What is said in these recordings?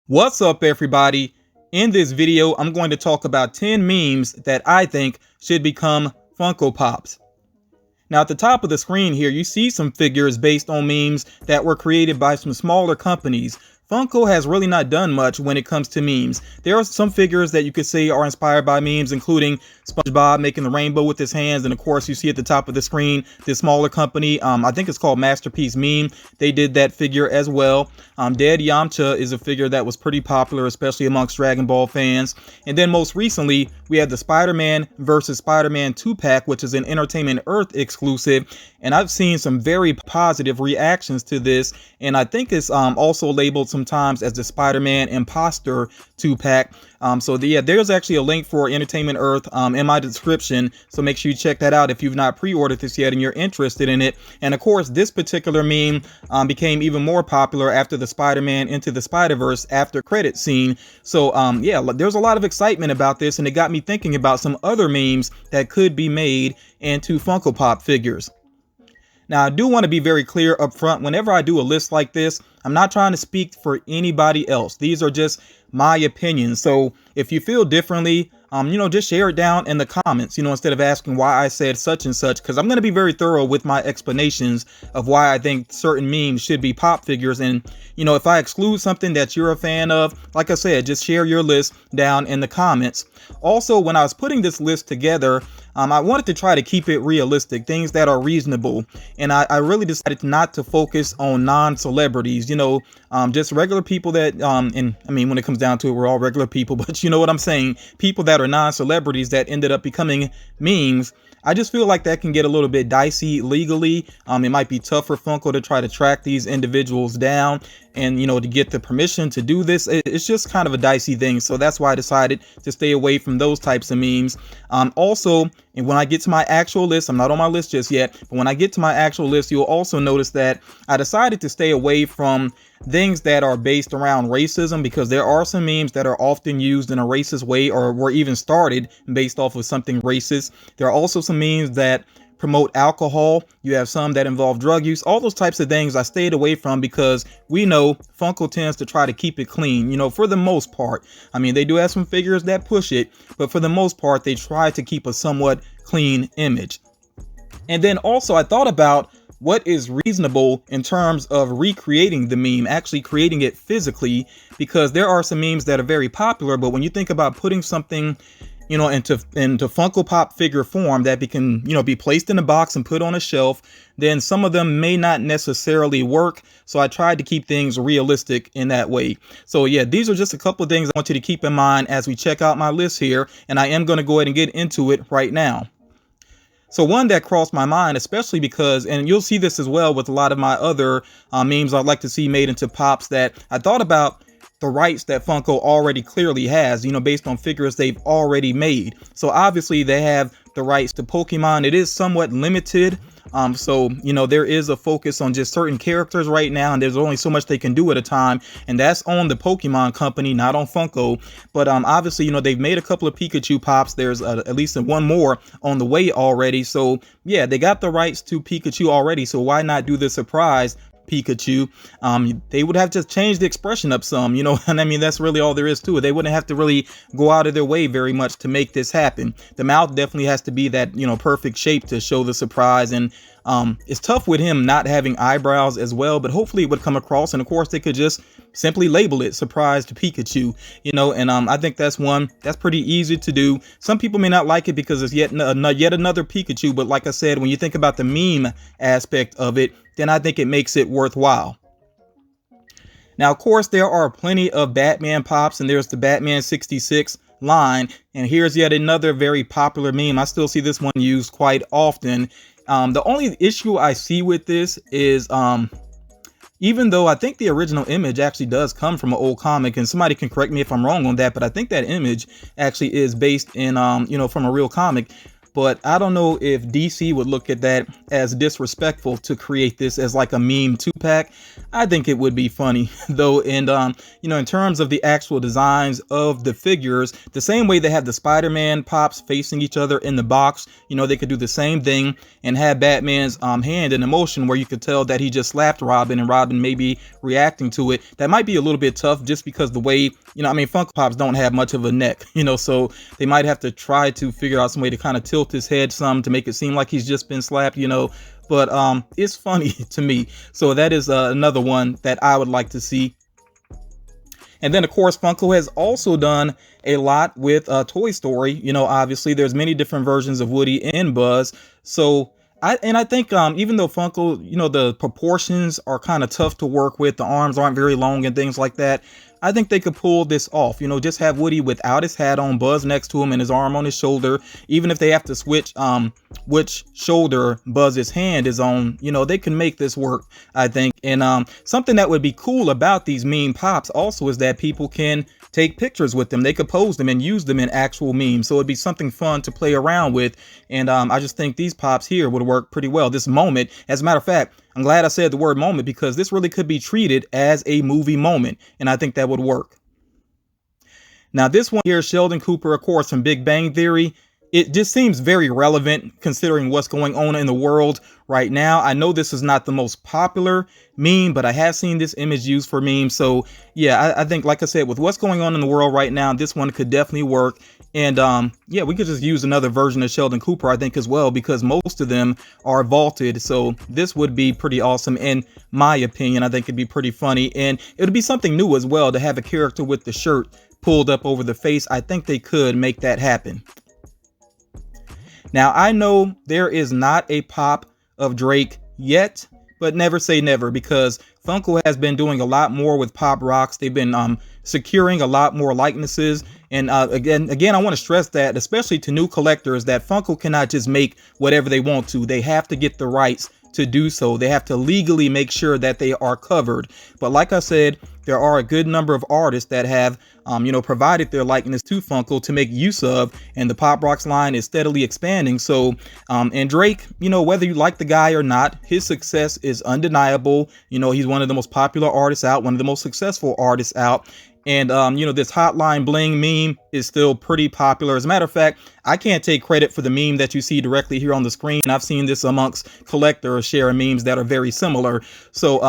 What's up, everybody? In this video, I'm going to talk about 10 memes that I think should become Funko Pops. Now, at the top of the screen here, you see some figures based on memes that were created by some smaller companies. Funko has really not done much when it comes to memes. There are some figures that you could say are inspired by memes, including Spongebob making the rainbow with his hands. And of course, you see at the top of the screen, this smaller company, I think it's called Masterpiece Meme. They did that figure as well. Dead Yamcha is a figure that was pretty popular, especially amongst Dragon Ball fans. And then most recently, we had the Spider-Man versus Spider-Man 2-pack, which is an Entertainment Earth exclusive. And I've seen some very positive reactions to this. And I think it's also labeled sometimes as the Spider-Man Imposter 2-pack. There's actually a link for Entertainment Earth in my description, so make sure you check that out if you've not pre-ordered this yet and you're interested in it. And of course, this particular meme became even more popular after the Spider-Man Into the Spider-Verse after credit scene. So there's a lot of excitement about this, and it got me thinking about some other memes that could be made into Funko Pop figures. Now, I do want to be very clear up front. Whenever I do a list like this, I'm not trying to speak for anybody else. These are just my opinions. So if you feel differently, just share it down in the comments, instead of asking why I said such and such, because I'm going to be very thorough with my explanations of why I think certain memes should be pop figures. And, if I exclude something that you're a fan of, like I said, just share your list down in the comments. Also, when I was putting this list together, I wanted to try to keep it realistic, things that are reasonable. And I really decided not to focus on non-celebrities, just regular people that, when it comes down to it, we're all regular people, but you know what I'm saying? People that are non-celebrities that ended up becoming memes. I just feel like that can get a little bit dicey legally. It might be tough for Funko to try to track these individuals down and, to get the permission to do this. It's just kind of a dicey thing. So that's why I decided to stay away from those types of memes. And when I get to my actual list, I'm not on my list just yet, but when I get to my actual list, you'll also notice that I decided to stay away from things that are based around racism, because there are some memes that are often used in a racist way or were even started based off of something racist. There are also some memes that promote alcohol. You have some that involve drug use. All those types of things I stayed away from, because we know Funko tends to try to keep it clean, for the most part. They do have some figures that push it, but for the most part, they try to keep a somewhat clean image. And then also I thought about what is reasonable in terms of recreating the meme, actually creating it physically, because there are some memes that are very popular, but when you think about putting something into Funko Pop figure form that can, be placed in a box and put on a shelf, then some of them may not necessarily work. So I tried to keep things realistic in that way. So yeah, these are just a couple of things I want you to keep in mind as we check out my list here. And I am going to go ahead and get into it right now. So one that crossed my mind, especially because, and you'll see this as well with a lot of my other memes I'd like to see made into pops, that I thought about the rights that Funko already clearly has, based on figures they've already made. So obviously they have the rights to Pokemon. It is somewhat limited. There is a focus on just certain characters right now, and there's only so much they can do at a time, and that's on the Pokemon company, not on Funko. But obviously, they've made a couple of Pikachu pops. There's at least one more on the way already. So yeah, they got the rights to Pikachu already. So why not do the surprise Pikachu? They would have to change the expression up some, and that's really all there is to it. They wouldn't have to really go out of their way very much to make this happen. The mouth definitely has to be that, perfect shape to show the surprise. And it's tough with him not having eyebrows as well, but hopefully it would come across. And of course, they could just simply label it surprised Pikachu, and I think that's one that's pretty easy to do. Some people may not like it because it's yet another Pikachu, but like I said, when you think about the meme aspect of it, then I think it makes it worthwhile. Now, of course, there are plenty of Batman pops, and there's the Batman 66 line. And here's yet another very popular meme. I still see this one used quite often. The only issue I see with this is, even though I think the original image actually does come from an old comic, and somebody can correct me if I'm wrong on that, but I think that image actually is based in, from a real comic. but I don't know if DC would look at that as disrespectful to create this as like a meme 2-pack. I think it would be funny though. And you know, in terms of the actual designs of the figures, the same way they have the Spider-Man Pops facing each other in the box, you know, they could do the same thing and have Batman's hand in emotion where you could tell that he just slapped Robin and Robin may be reacting to it. That might be a little bit tough just because the way, you know, I mean, Funko Pops don't have much of a neck, you know, so they might have to try to figure out some way to kind of tilt his head some to make it seem like he's just been slapped, you know, but it's funny to me. So that is another one that I would like to see. And then of course Funko has also done a lot with Toy Story. You know, obviously there's many different versions of Woody and Buzz. So I think even though Funko, you know, the proportions are kind of tough to work with, the arms aren't very long and things like that, I think they could pull this off. You know, just have Woody without his hat on, Buzz next to him and his arm on his shoulder. Even if they have to switch which shoulder Buzz's hand is on, you know, they can make this work, I think. And something that would be cool about these meme pops also is that people can take pictures with them. They could pose them and use them in actual memes. So it'd be something fun to play around with. And I just think these pops here would work pretty well. This moment, as a matter of fact, I'm glad I said the word moment because this really could be treated as a movie moment. And I think that would work. Now this one here, Sheldon Cooper, of course, from Big Bang Theory. It just seems very relevant considering what's going on in the world right now. I know this is not the most popular meme, but I have seen this image used for memes. So yeah, I think, like I said, with what's going on in the world right now, this one could definitely work. And yeah, we could just use another version of Sheldon Cooper, I think, as well, because most of them are vaulted. So this would be pretty awesome. In my opinion, I think it'd be pretty funny. And it would be something new as well to have a character with the shirt pulled up over the face. I think they could make that happen. Now, I know there is not a pop of Drake yet, but never say never, because Funko has been doing a lot more with Pop Rocks. They've been securing a lot more likenesses. And again, I want to stress that, especially to new collectors, that Funko cannot just make whatever they want to. They have to get the rights to do so. They have to legally make sure that they are covered. But like I said, there are a good number of artists that have, you know, provided their likeness to Funko to make use of, and the Pop Rocks line is steadily expanding. So, and Drake, you know, whether you like the guy or not, his success is undeniable. You know, he's one of the most popular artists out, one of the most successful artists out. And, you know, this Hotline Bling meme is still pretty popular. As a matter of fact, I can't take credit for the meme that you see directly here on the screen. I've seen this amongst collectors sharing memes that are very similar. So,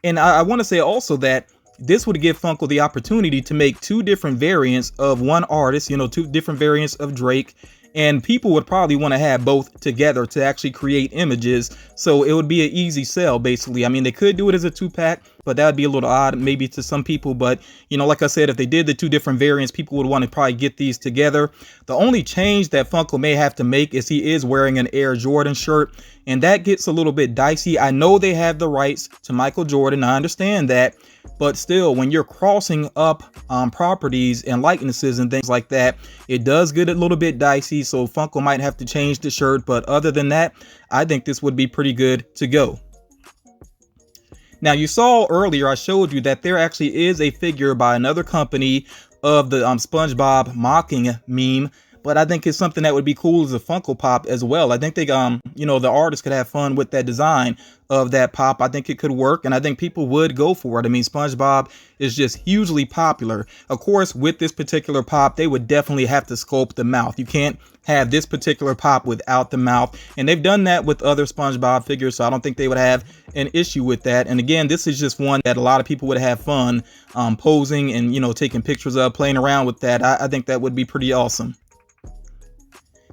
and I want to say also that this would give Funko the opportunity to make two different variants of one artist, you know, two different variants of Drake. And people would probably want to have both together to actually create images. So it would be an easy sell, basically. I mean, they could do it as a 2-pack, but that would be a little odd maybe to some people. But, you know, like I said, if they did the two different variants, people would want to probably get these together. The only change that Funko may have to make is he is wearing an Air Jordan shirt, and that gets a little bit dicey. I know they have the rights to Michael Jordan. I understand that. But still, when you're crossing up properties and likenesses and things like that, it does get a little bit dicey. So Funko might have to change the shirt. But other than that, I think this would be pretty good to go. Now, you saw earlier, I showed you that there actually is a figure by another company of the Spongebob mocking meme. But I think it's something that would be cool as a Funko Pop as well. I think they, you know, the artist could have fun with that design of that pop. I think it could work, and I think people would go for it. I mean, SpongeBob is just hugely popular. Of course, with this particular pop, they would definitely have to sculpt the mouth. You can't have this particular pop without the mouth, and they've done that with other SpongeBob figures, so I don't think they would have an issue with that. And again, this is just one that a lot of people would have fun posing and, you know, taking pictures of, playing around with that. I think that would be pretty awesome.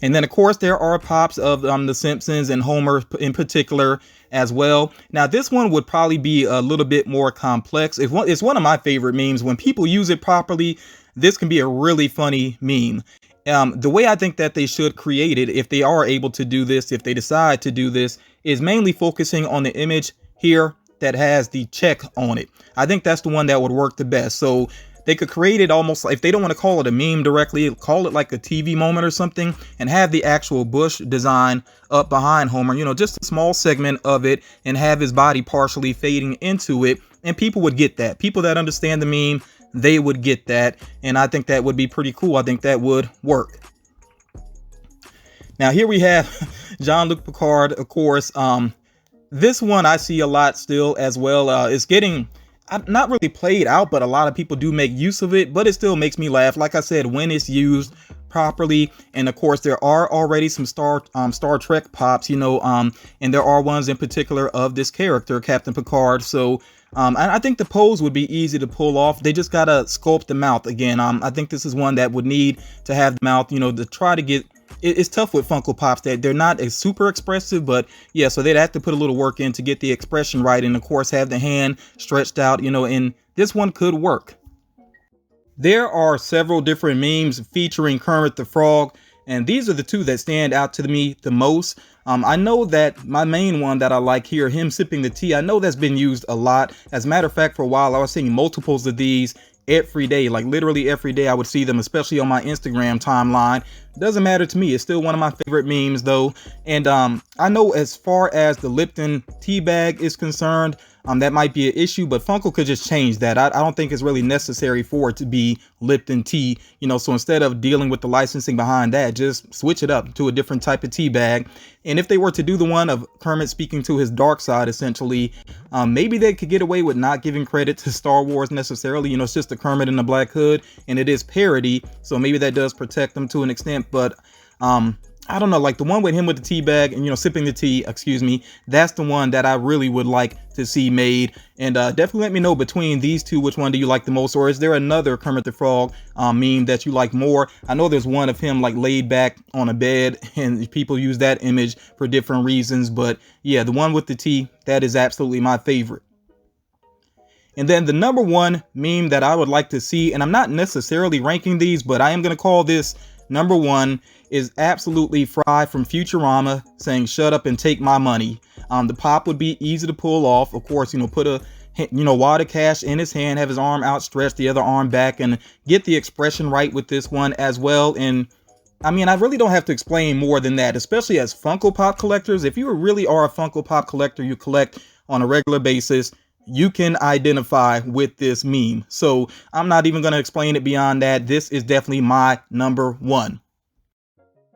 And then, of course, there are pops of The Simpsons and Homer in particular as well. Now, this one would probably be a little bit more complex. It's one of my favorite memes. When people use it properly, this can be a really funny meme. The way I think that they should create it, if they are able to do this, if they decide to do this, is mainly focusing on the image here that has the check on it. I think that's the one that would work the best. So they could create it almost like, if they don't want to call it a meme directly, call it like a TV moment or something, and have the actual bush design up behind Homer, you know, just a small segment of it, and have his body partially fading into it. And people would get that. People that understand the meme, they would get that. And I think that would be pretty cool. I think that would work. Now here we have JeanLuc Picard, of course. This one I see a lot still as well. It's getting not really played out, but a lot of people do make use of it, but it still makes me laugh, like I said, when it's used properly. And of course there are already some Star Trek pops, you know, and there are ones in particular of this character, Captain Picard. So I think the pose would be easy to pull off. They just gotta sculpt the mouth again. I think this is one that would need to have the mouth, you know, to try to get. It's tough with Funko Pops that they're not as super expressive, but yeah, so they'd have to put a little work in to get the expression right, and of course have the hand stretched out, you know, and this one could work. There are several different memes featuring Kermit the Frog, and these are the two that stand out to me the most. I know that my main one that I like here, him sipping the tea, I know that's been used a lot. As a matter of fact, for a while I was seeing multiples of these every day, like literally every day I would see them, especially on my Instagram timeline. Doesn't matter to me. It's still one of my favorite memes though. And I know as far as the Lipton tea bag is concerned, that might be an issue, but Funko could just change that. I don't think it's really necessary for it to be Lipton tea, you know, so instead of dealing with the licensing behind that, just switch it up to a different type of tea bag. And if they were to do the one of Kermit speaking to his dark side, essentially, maybe they could get away with not giving credit to Star Wars necessarily. You know, it's just the Kermit in the black hood, and it is parody, so maybe that does protect them to an extent. But I don't know, like the one with him with the tea bag and, you know, sipping the tea, excuse me, that's the one that I really would like to see made. And definitely let me know between these two, which one do you like the most, or is there another Kermit the Frog meme that you like more? I know there's one of him like laid back on a bed, and people use that image for different reasons, but yeah, the one with the tea, that is absolutely my favorite. And then the number one meme that I would like to see, and I'm not necessarily ranking these, but I am going to call this number one, is absolutely Fry from Futurama saying, "Shut up and take my money." The pop would be easy to pull off. Of course, you know, put a, you know, wad of cash in his hand, have his arm outstretched, the other arm back, and get the expression right with this one as well. And I mean, I really don't have to explain more than that, especially as Funko Pop collectors. If you really are a Funko Pop collector, you collect on a regular basis, you can identify with this meme. So I'm not even going to explain it beyond that. This is definitely my number one.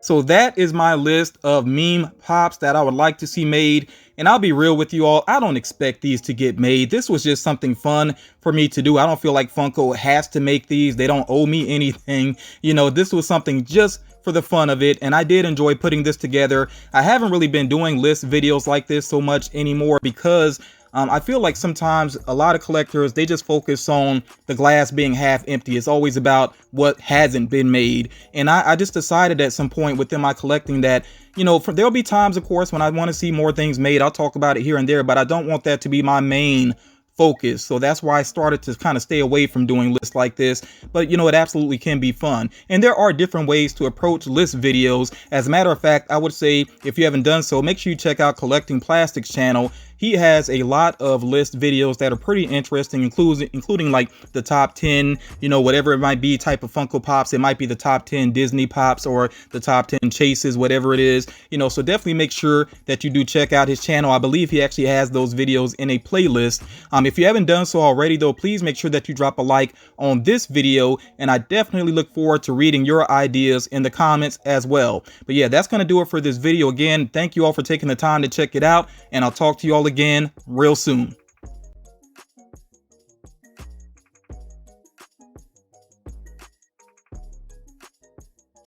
So that is my list of meme pops that I would like to see made. And I'll be real with you all, I don't expect these to get made. This was just something fun for me to do. I don't feel like Funko has to make these. They don't owe me anything. You know, this was something just for the fun of it, and I did enjoy putting this together. I haven't really been doing list videos like this so much anymore because I feel like sometimes a lot of collectors, they just focus on the glass being half empty. It's always about what hasn't been made. And I just decided at some point within my collecting that, you know, there'll be times, of course, when I want to see more things made. I'll talk about it here and there, but I don't want that to be my main focus. So that's why I started to kind of stay away from doing lists like this. But you know, it absolutely can be fun. And there are different ways to approach list videos. As a matter of fact, I would say if you haven't done so, make sure you check out Collecting Plastics channel. He has a lot of list videos that are pretty interesting, including like the top 10, you know, whatever it might be, type of Funko Pops. It might be the top 10 Disney Pops or the top 10 chases, whatever it is, you know, so definitely make sure that you do check out his channel. I believe he actually has those videos in a playlist. If you haven't done so already though, please make sure that you drop a like on this video, and I definitely look forward to reading your ideas in the comments as well. But yeah, that's going to do it for this video. Again, thank you all for taking the time to check it out, and I'll talk to you all again real soon.